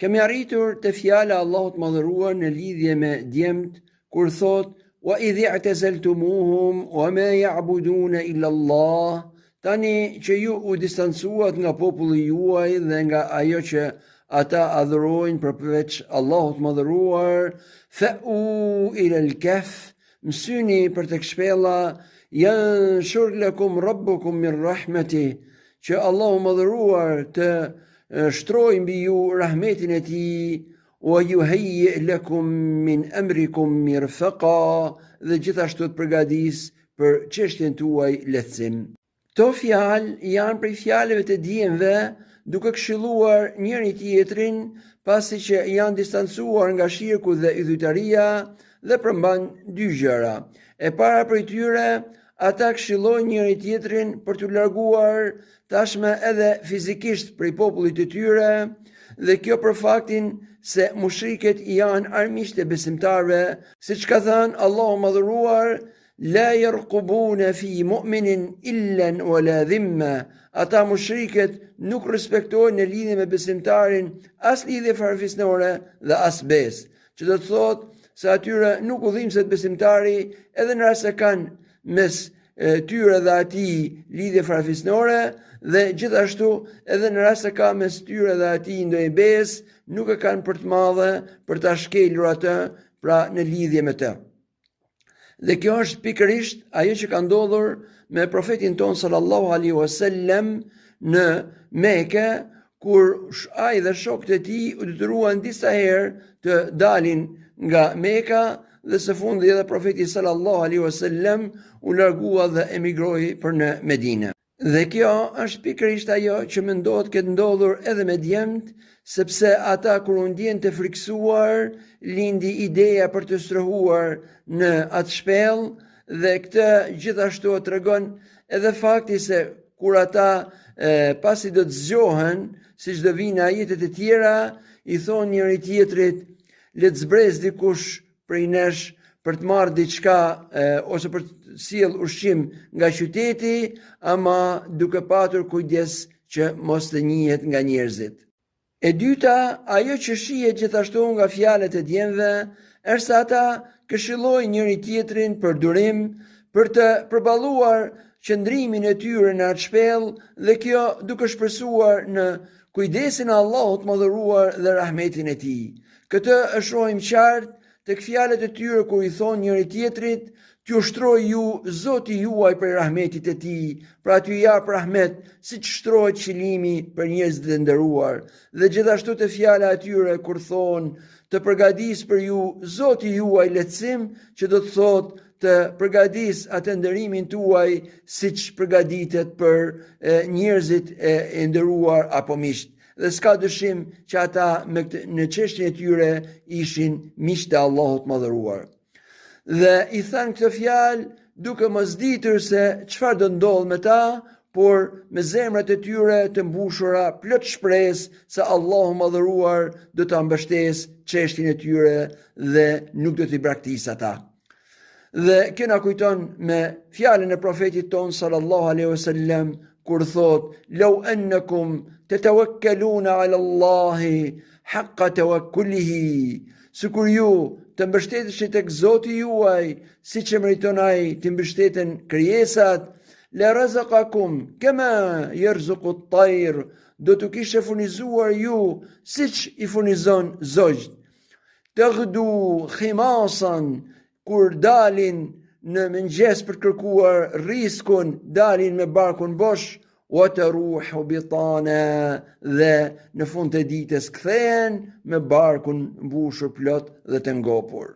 Kemi arritur te fjala e Allahut Madhëruar në lidhje me djemt kur thot wa idh i'tazaltumuhum wa ma ya'buduna illa Allah. Tani që ju u distancuat nga populli juaj dhe nga ajo që ata adhurojnë përveç Allahut Madhëruar, fa'u ila al-kahf, mësyni për tek shpella, yanshur lakum rabbukum min rahmatih, që Allahu Madhëruar të shtroj mbi ju rahmetin e tij, wa yuhayyi lakum min amrikum mirfaqa, dhe gjithashtu të përgatis për çështjen tuaj lehtësim. Këto fjalë janë prej fjalëve të djemve, duke këshilluar njëri tjetrin pasi që janë distancuar nga shirku dhe idhujtaria dhe përmban dy gjëra. E para prej tyre, ata këshillojnë njëri tjetrin për t'u larguar tashme edhe fizikisht prej popullit të tyre, dhe kjo për faktin se mushriket janë armiqtë e besimtarëve, siç ka thënë Allahu Madhëruar, la yarqubuna fi mu'minin illan wala dhimma. Ata mushriket nuk respektojnë në lidhje me besimtarin as lidhje farefisnore dhe as besë, që do të thotë se atyre nuk udhimset besimtari edhe në rast se kanë mes tyre dhe atij lidhje farefisnore, dhe gjithashtu edhe në rast se ka mes tyre dhe atij ndonjë besë, nuk e kanë për të madhe për ta shkelur atë pra në lidhje me të. Dhe kjo është pikërisht ajo që ka ndodhur me profetin ton sallallahu alaihi wasallam në Mekë, kur ai dhe shokët e tij u detyruan disa herë të dalin nga Mekë, dhe së fundi edhe profeti sallallahu alaihi wasallam u largua dhe emigroi për në Medinë. Dhe kjo është pikërisht ajo që mendohet këtë ndodhur edhe me djemt, sepse ata kur u ndjen të friksuar, lindi ideja për të strohuar në atë shpellë, dhe këtë gjithashtu tregon edhe fakti se kur ata pasi do të zgjohen, siç do vinë ajetet e tjera, i thonë njëri tjetrit, le të zbrez dikush prej nesh për të marrë diçka ose për të sjell ushqim nga qyteti, ama duke patur kujdes që mos të njihet nga njerëzit. E dyta, ajo që shihet gjithashtu nga fjalët e djemve, është se ata këshillojnë njëri tjetrin për durim, për të përballuar qëndrimin e tyre në atë shpellë, dhe kjo duke shpresuar në kujdesin e Allahut Madhëruar dhe rahmetin e tij. Këtë e shohim qartë tek fjalët e tyre kur i thonë njëri tjetrit, t'ju shtroj ju Zoti juaj për rahmetit e tij, pra t'ju jap rahmet siç shtrohet qilimi për njerëzit e nderuar. Dhe gjithashtu te fjala e tyre kur thonë të përgatis për ju Zoti juaj lehtësim, që do të thotë të përgatis atë nderimin tuaj siç përgatitet për njerëzit e nderuar apo miqt. Dhe s'ka dyshim që ata në çështjen e tyre ishin miqtë e Allahut Madhëruar. Dhe i thanë këtë fjalë duke mos ditur se çfarë do ndodh me ta, por me zemrat e tyre të mbushura plot shpresë se Allahu Madhëruar do ta mbështesë çështjen e tyre dhe nuk do t'i braktisë ata. Dhe kjo na kujton me fjalën e profetit ton sallallahu alaihi wasallam kur thot law annakum tatawakkaluna ala Allahi haqqa tawakkulihi, sikur ju të mbështeteshit tek Zoti juaj siç e meriton ai të mbështeten krijesat, la razaqakum kama yarzuqu at-tayr, do të kishe furnizuar ju siç i furnizon zogjt. Taghdu khimasan, kur dalin në mëngjes për të kërkuar riskun, dalin me barkun bosh, wa taruhu bitana, dhe në fund të ditës kthehen me barkun mbushur plot dhe të ngopur.